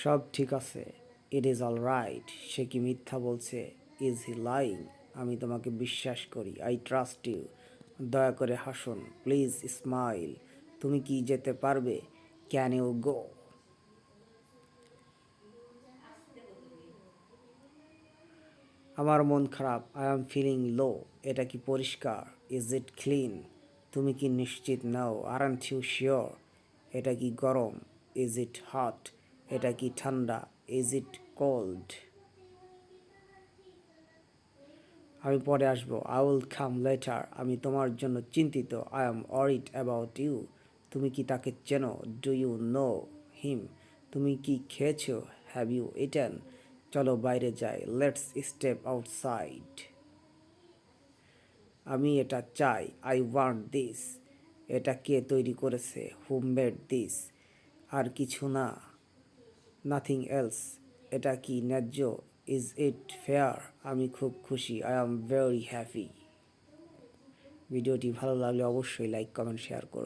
সব ঠিক আছে। It is all right. সে কি মিথ্যা বলছে? Is he lying? আমি তোমাকে বিশ্বাস করি। I trust you. দয়া করে হাসুন, প্লিজ স্মাইল। তুমি কি যেতে পারবে? Can you go? আমার মন খারাপ। I am feeling low. এটা কি পরিষ্কার? Is it clean? তুমি কি নিশ্চিত নাও? Aren't you sure? এটা কি গরম? Is it hot? এটা কি ঠান্ডা? Is it cold? আমি পরে আসবো। I will come later. আমি তোমার জন্য চিন্তিত। I am worried about you. তুমি কি তাকে চেনো? Do you know him? তুমি কি খেয়েছো? Have you eaten? চলো বাইরে যাই। Let's step outside. আমি এটা চাই। I want this. এটা কে তৈরি করেছে? Who made this? আর কিছু না। Nothing else. এটা কি ন্যায্য? Is it fair? আমি খুব খুশি। I am very happy. ভিডিওটি ভালো লাগলে অবশ্যই লাইক, কমেন্ট, শেয়ার করুন।